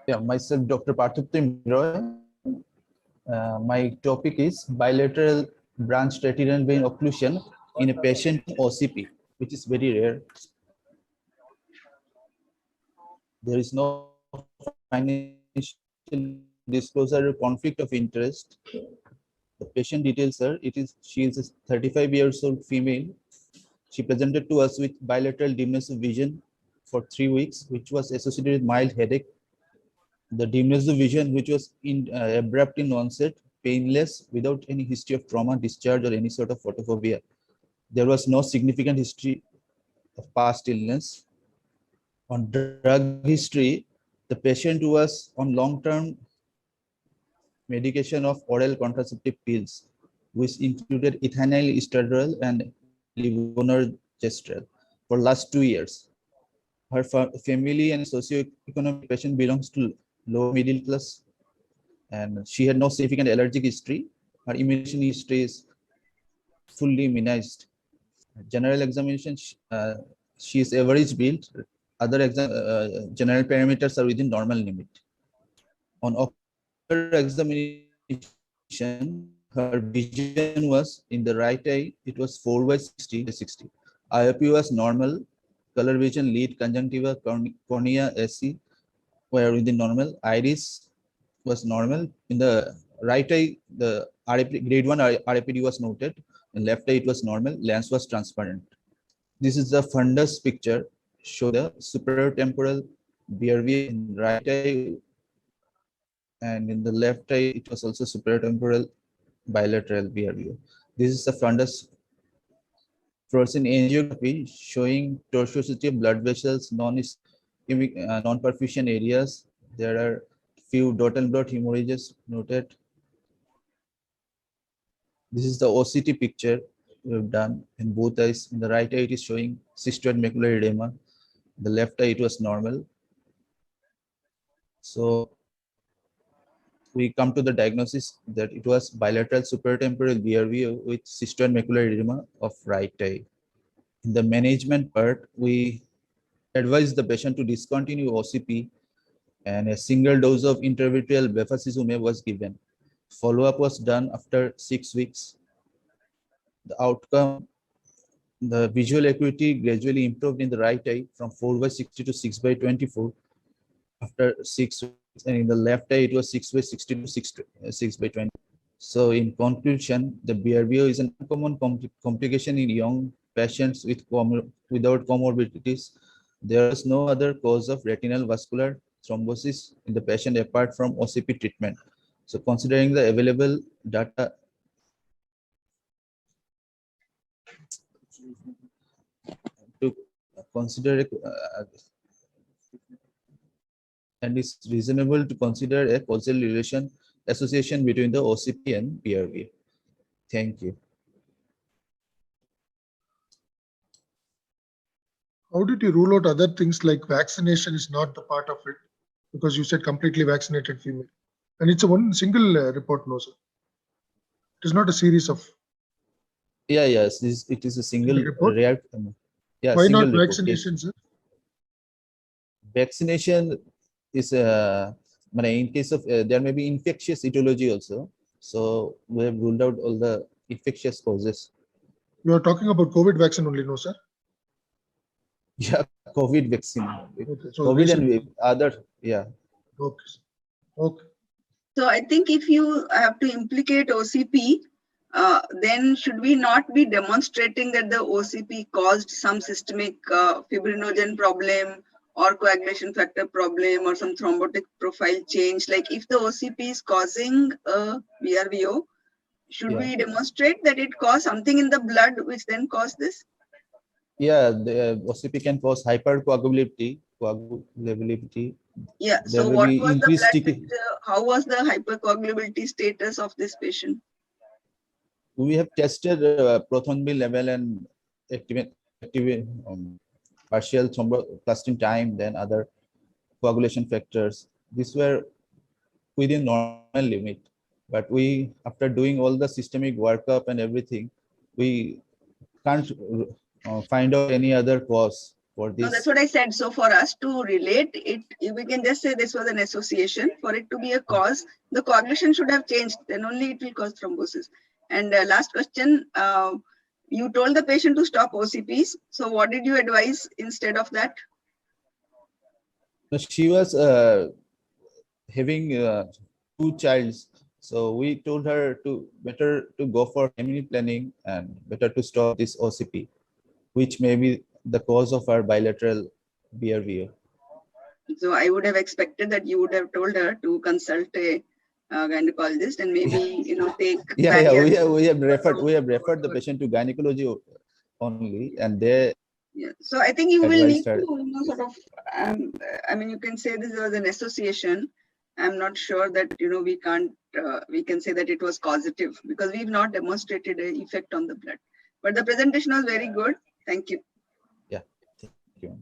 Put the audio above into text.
Yeah, myself, Dr. Parthutim Roy. My topic is bilateral branch retinal vein occlusion in a patient OCP, which is very rare. There is no financial disclosure or conflict of interest. The patient details are, she is a 35-year-old female. She presented to us with bilateral dimness of vision for 3 weeks, which was associated with mild headache. The dimness of vision, which was abrupt in onset, painless, without any history of trauma, discharge, or any sort of photophobia. There was no significant history of past illness. On drug history, the patient was on long-term medication of oral contraceptive pills, which included ethinyl estradiol and levonorgestrel for last 2 years. Her family and socioeconomic patient belongs to lower middle class, and she had no significant allergic history. Her immunization history is fully immunized. General examination, she is average build. Other general parameters are within normal limit. On ocular examination, her vision was in the right eye, it was 4/60. IOP was normal. Color vision, lid, conjunctiva, cornea, AC were within normal. Iris was normal. In the right eye, the grade 1 RAPD was noted. In left eye, it was normal. Lens was transparent. This is the fundus picture. Show the superior temporal BRV in right eye, and in the left eye, it was also superior temporal bilateral BRVO. This is the fundus fluorescein angiography showing tortuosity of blood vessels, non-perfusion areas. There are few dot and blot hemorrhages noted. This is the OCT picture we have done in both eyes. In the right eye, it is showing cystoid macular edema. The left eye, it was normal. So we come to the diagnosis that it was bilateral supratemporal BRVO with cystoid macular edema of right eye. In the management part, we advise the patient to discontinue OCP, and a single dose of intravitreal bevacizumab was given. Follow-up was done after 6 weeks. The outcome, the visual acuity gradually improved in the right eye from 4/60 to 6/24 after 6 weeks, and in the left eye, it was 6/60 to 6/20. So in conclusion, the BRVO is an uncommon complication in young patients without comorbidities. There is no other cause of retinal vascular thrombosis in the patient apart from OCP treatment. So considering the available data, to consider and it's reasonable to consider a causal association between the OCP and BRV. Thank you. How did you rule out other things like vaccination is not the part of it? Because you said completely vaccinated female. And it's a one single report, no, sir. It is not a series of. Yeah, yes, it is a single report. rare. Yeah, why single not report, vaccination, yes. sir? Vaccination is in case of there may be infectious etiology also. So we have ruled out all the infectious causes. You are talking about COVID vaccine only, no, sir? Yeah, COVID vaccine. Okay, so COVID and other, yeah. Okay. Okay. So I think if you have to implicate OCP, then should we not be demonstrating that the OCP caused some systemic fibrinogen problem or coagulation factor problem or some thrombotic profile change? Like if the OCP is causing a BRVO, should we demonstrate that it caused something in the blood which then caused this? Yeah, the OCP can cause hypercoagulability. Yeah. So what was the blood? How was the hypercoagulability status of this patient? We have tested prothrombin level and activate partial thromboplastin time, then other coagulation factors. These were within normal limit, but we, after doing all the systemic workup and everything, we can't find out any other cause. for No, that's this. what I said. So for us to relate it, we can just say this was an association. For it to be a cause, the coagulation should have changed. Then only it will cause thrombosis. And last question, you told the patient to stop OCPs. So what did you advise instead of that? So she was having 2 childs. So we told her to better to go for family planning and better to stop this OCP, which may be the cause of our bilateral BRVO. So I would have expected that you would have told her to consult a gynecologist and maybe, you know, take Yeah, barrier. we have referred the patient to gynecology only, and they Yeah. So I think you will advised need to, her. you know, sort of, I mean, you can say this was an association. I'm not sure that, you know, we can't, we can say that it was causative because we've not demonstrated an effect on the blood. But the presentation was very good. Thank you. Yeah, thank you.